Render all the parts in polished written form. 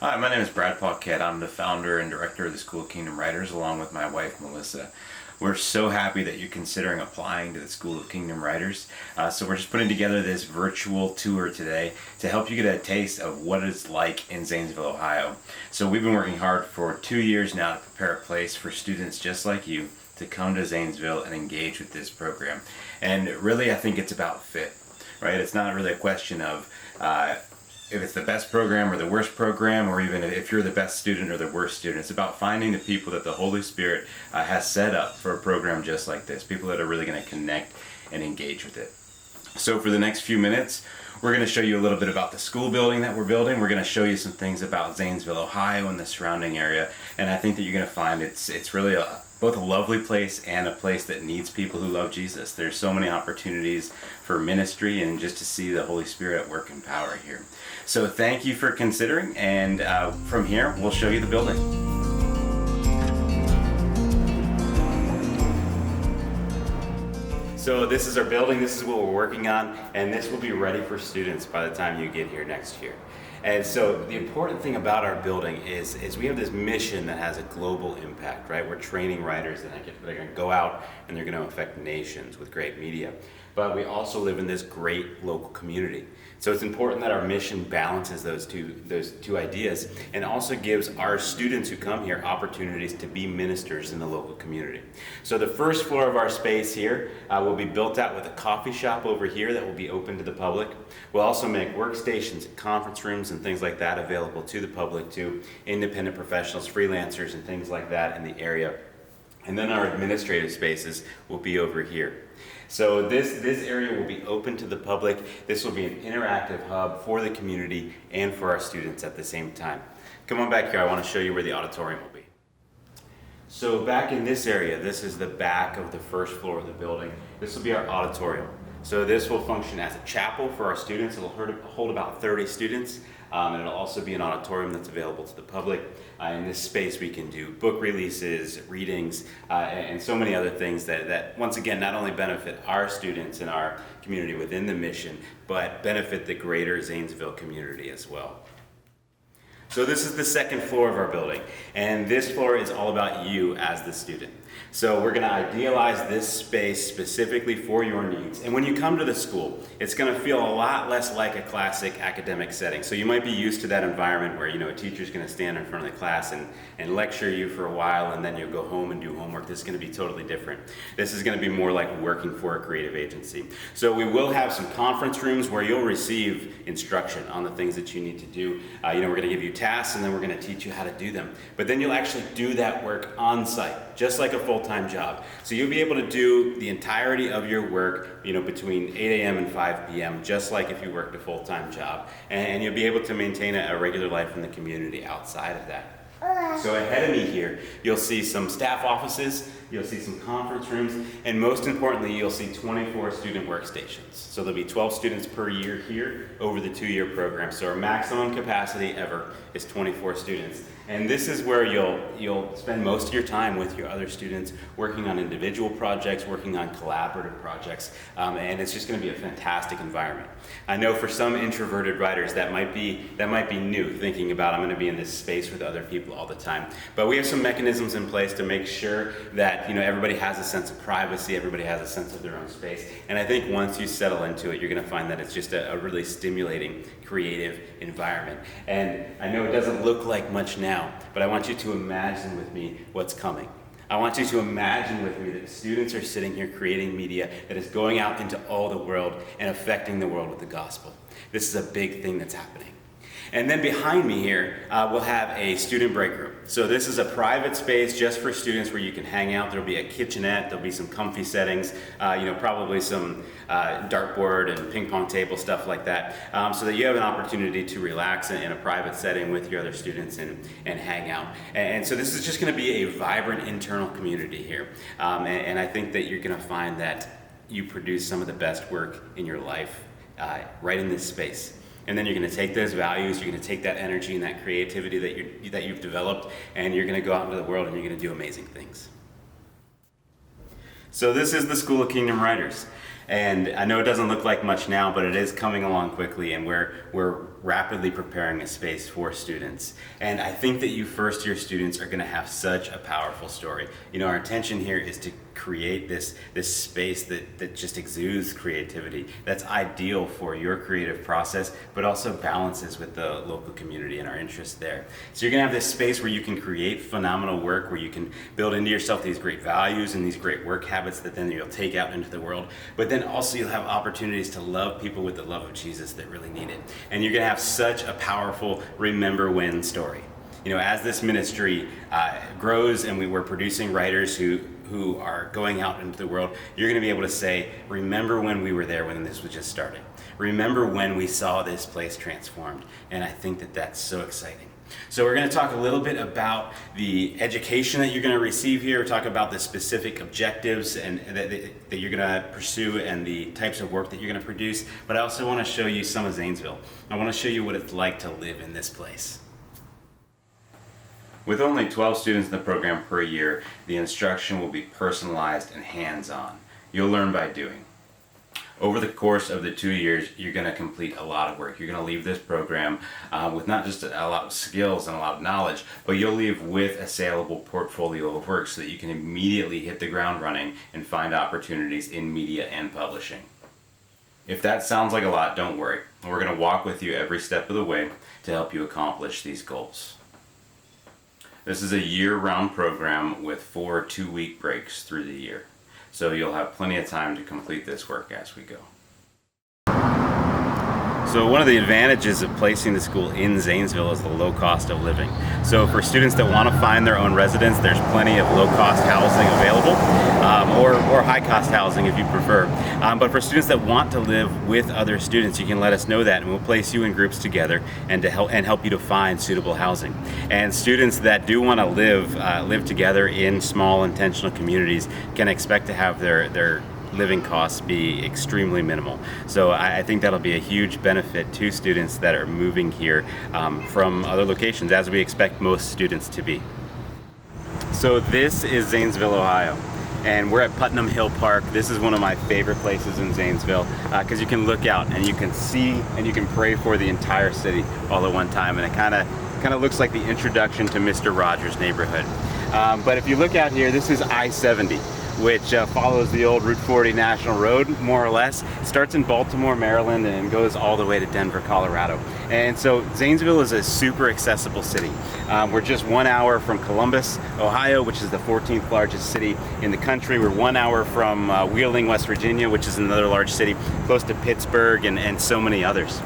Hi, my name is Brad Pauquette. I'm the founder and director of the School of Kingdom Writers, along with my wife, Melissa. We're so happy that you're considering applying to the School of Kingdom Writers. So we're just putting together this virtual tour today to help you get a taste of what it's like in Zanesville, Ohio. So we've been working hard for 2 years now to prepare a place for students just like you to come to Zanesville and engage with this program. And really, I think it's about fit, right? It's not really a question of if it's the best program or the worst program, or even if you're the best student or the worst student. It's about finding the people that the Holy Spirit has set up for a program just like this, people that are really going to connect and engage with it. So for the next few minutes, we're going to show you a little bit about the school building that we're building. We're going to show you some things about Zanesville, Ohio and the surrounding area. And I think that you're going to find it's really both a lovely place and a place that needs people who love Jesus. There's so many opportunities for ministry and just to see the Holy Spirit at work and power here. So thank you for considering, and from here we'll show you the building. So this is our building, this is what we're working on, and this will be ready for students by the time you get here next year. And so the important thing about our building is we have this mission that has a global impact, right? We're training writers that are going to go out and they're going to affect nations with great media. But we also live in this great local community. So it's important that our mission balances those two ideas, and also gives our students who come here opportunities to be ministers in the local community. So the first floor of our space here will be built out with a coffee shop over here that will be open to the public. We'll also make workstations and conference rooms and things like that available to the public, to independent professionals, freelancers, and things like that in the area. And then our administrative spaces will be over here. So this area will be open to the public. This will be an interactive hub for the community and for our students at the same time. Come on back here, I want to show you where the auditorium will be. So back in this area, this is the back of the first floor of the building. This will be our auditorium. So this will function as a chapel for our students. It'll hold about 30 students, and it'll also be an auditorium that's available to the public. In this space we can do book releases, readings, and so many other things that once again not only benefit our students and our community within the mission, but benefit the greater Zanesville community as well. So this is the second floor of our building, and this floor is all about you as the student. So we're going to idealize this space specifically for your needs. And when you come to the school, it's going to feel a lot less like a classic academic setting. So you might be used to that environment where, a teacher's going to stand in front of the class and lecture you for a while, and then you'll go home and do homework. This is going to be totally different. This is going to be more like working for a creative agency. So we will have some conference rooms where you'll receive instruction on the things that you need to do. We're going to give you tasks, and then we're going to teach you how to do them. But then you'll actually do that work on site, just like a full-time job. So you'll be able to do the entirety of your work, between 8 a.m. and 5 p.m., just like if you worked a full-time job. And you'll be able to maintain a regular life in the community outside of that. So ahead of me here, you'll see some staff offices, you'll see some conference rooms, and most importantly, you'll see 24 student workstations. So there'll be 12 students per year here over the 2-year program. So our maximum capacity ever is 24 students. And this is where you'll spend most of your time with your other students, working on individual projects, working on collaborative projects, and it's just going to be a fantastic environment. I know for some introverted writers that might be new, thinking about I'm going to be in this space with other people all the time. But we have some mechanisms in place to make sure that everybody has a sense of privacy, everybody has a sense of their own space. And I think once you settle into it, you're going to find that it's just a really stimulating, creative environment. And I know it doesn't look like much now, but I want you to imagine with me what's coming. I want you to imagine with me that students are sitting here creating media that is going out into all the world and affecting the world with the gospel. This is a big thing that's happening. And then behind me here, we'll have a student break room. So this is a private space just for students where you can hang out. There'll be a kitchenette, there'll be some comfy settings, probably some dartboard and ping pong table, stuff like that, so that you have an opportunity to relax in a private setting with your other students and hang out. And so this is just going to be a vibrant internal community here. And I think that you're going to find that you produce some of the best work in your life right in this space. And then you're going to take those values, you're going to take that energy and that creativity that you've developed, and you're going to go out into the world and you're going to do amazing things. So this is the School of Kingdom Writers. And I know it doesn't look like much now, but it is coming along quickly, and we're rapidly preparing a space for students. And I think that you first-year students are going to have such a powerful story. You know, our intention here is to create this space that just exudes creativity, that's ideal for your creative process, but also balances with the local community and our interests there. So you're going to have this space where you can create phenomenal work, where you can build into yourself these great values and these great work habits that then you'll take out into the world. But then also you'll have opportunities to love people with the love of Jesus that really need it. And you're going to have such a powerful remember when story. You know, as this ministry grows and we're producing writers who are going out into the world, you're going to be able to say, remember when we were there when this was just starting. Remember when we saw this place transformed. And I think that that's so exciting. So we're going to talk a little bit about the education that you're going to receive here, talk about the specific objectives and that you're going to pursue and the types of work that you're going to produce. But I also want to show you some of Zanesville. I want to show you what it's like to live in this place. With only 12 students in the program per year, the instruction will be personalized and hands-on. You'll learn by doing. Over the course of the 2 years, you're going to complete a lot of work. You're going to leave this program with not just a lot of skills and a lot of knowledge, but you'll leave with a saleable portfolio of work so that you can immediately hit the ground running and find opportunities in media and publishing. If that sounds like a lot, don't worry. We're going to walk with you every step of the way to help you accomplish these goals. This is a year-round program with 4 two-week breaks through the year. So you'll have plenty of time to complete this work as we go. So one of the advantages of placing the school in Zanesville is the low cost of living. So for students that want to find their own residence, there's plenty of low-cost housing available, or high-cost housing if you prefer. But for students that want to live with other students, you can let us know that, and we'll place you in groups together and help you to find suitable housing. And students that do want to live together in small intentional communities can expect to have their living costs be extremely minimal. So I think that'll be a huge benefit to students that are moving here from other locations, as we expect most students to be. So this is Zanesville, Ohio. And we're at Putnam Hill Park. This is one of my favorite places in Zanesville because you can look out and you can see and you can pray for the entire city all at one time. And it kind of looks like the introduction to Mr. Rogers' Neighborhood. But if you look out here, this is I-70. Which follows the old Route 40 National Road, more or less. It starts in Baltimore, Maryland, and goes all the way to Denver, Colorado. And so Zanesville is a super accessible city. We're just 1 hour from Columbus, Ohio, which is the 14th largest city in the country. We're 1 hour from Wheeling, West Virginia, which is another large city, close to Pittsburgh and so many others.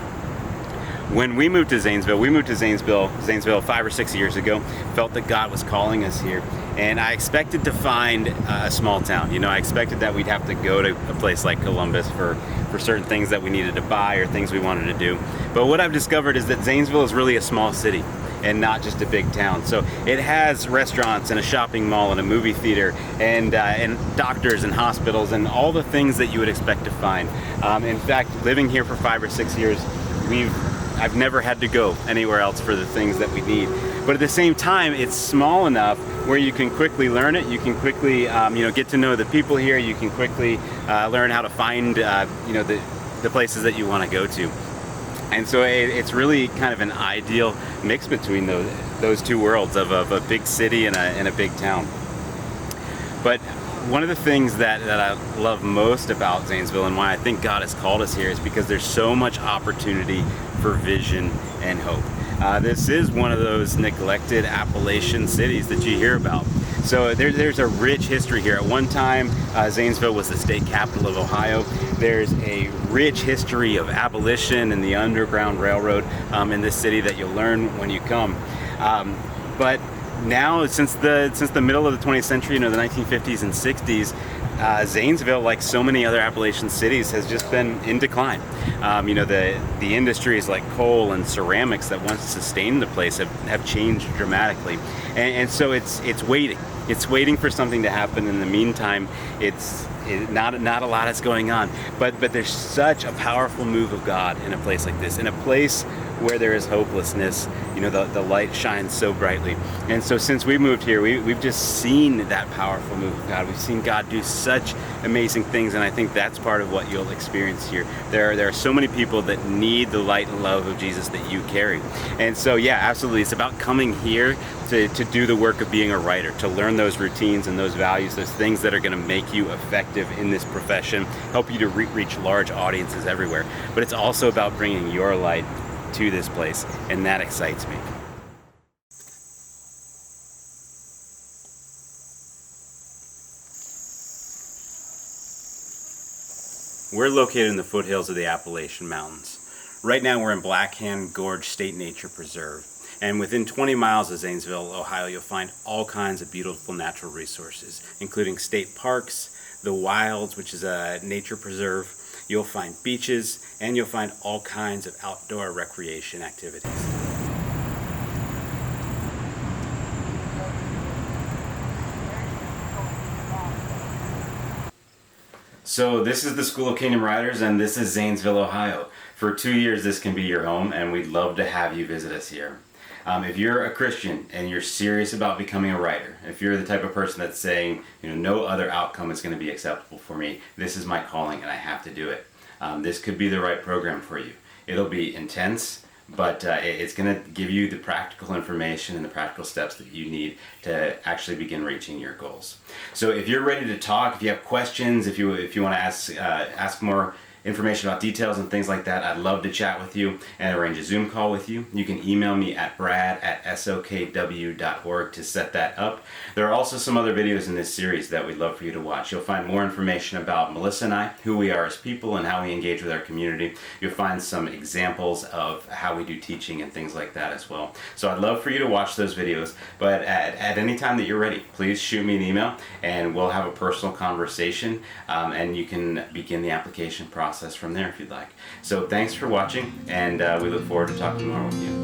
When we moved to Zanesville 5 or 6 years ago, felt that God was calling us here. And I expected to find a small town. You know, I expected that we'd have to go to a place like Columbus for certain things that we needed to buy or things we wanted to do. But what I've discovered is that Zanesville is really a small city and not just a big town. So it has restaurants and a shopping mall and a movie theater and doctors and hospitals and all the things that you would expect to find. In fact, living here for 5 or 6 years, I've never had to go anywhere else for the things that we need. But at the same time, it's small enough where you can quickly learn it. You can quickly, get to know the people here. You can quickly learn how to find, the places that you want to go to. And so it's really kind of an ideal mix between those two worlds of a big city and a big town. But one of the things that I love most about Zanesville and why I think God has called us here is because there's so much opportunity for vision and hope. This is one of those neglected Appalachian cities that you hear about. So there's a rich history here. At one time, Zanesville was the state capital of Ohio. There's a rich history of abolition and the Underground Railroad in this city that you'll learn when you come. But now, since the middle of the 20th century, the 1950s and 60s, Zanesville, like so many other Appalachian cities, has just been in decline. The industries like coal and ceramics that once sustained the place have changed dramatically, and so it's waiting. It's waiting for something to happen. In the meantime, not a lot is going on, but there's such a powerful move of God in a place like this, in a place where there is hopelessness, the light shines so brightly. And so since we moved here, we've just seen that powerful move of God. We've seen God do such amazing things, and I think that's part of what you'll experience here. There are so many people that need the light and love of Jesus that you carry. And so yeah, absolutely, it's about coming here to do the work of being a writer, to learn those routines and those values, those things that are going to make you effective in this profession, help you to reach large audiences everywhere. But it's also about bringing your light to this place, and that excites me. We're located in the foothills of the Appalachian Mountains. Right now we're in Black Hand Gorge State Nature Preserve. And within 20 miles of Zanesville, Ohio, you'll find all kinds of beautiful natural resources, including state parks, the wilds, which is a nature preserve. You'll find beaches, and you'll find all kinds of outdoor recreation activities. So this is the School of Kingdom Writers, and this is Zanesville, Ohio. For 2 years, this can be your home, and we'd love to have you visit us here. If you're a Christian and you're serious about becoming a writer, if you're the type of person that's saying, no other outcome is going to be acceptable for me, this is my calling and I have to do it. This could be the right program for you. It'll be intense, but it's going to give you the practical information and the practical steps that you need to actually begin reaching your goals. So if you're ready to talk, if you have questions, if you want to ask more information about details and things like that, I'd love to chat with you and arrange a Zoom call with you. You can email me at brad@sokw.org to set that up. There are also some other videos in this series that we'd love for you to watch. You'll find more information about Melissa and I, who we are as people and how we engage with our community. You'll find some examples of how we do teaching and things like that as well. So I'd love for you to watch those videos, but at any time that you're ready, please shoot me an email and we'll have a personal conversation, and you can begin the application process from there if you'd like. So thanks for watching, and we look forward to talking more with you.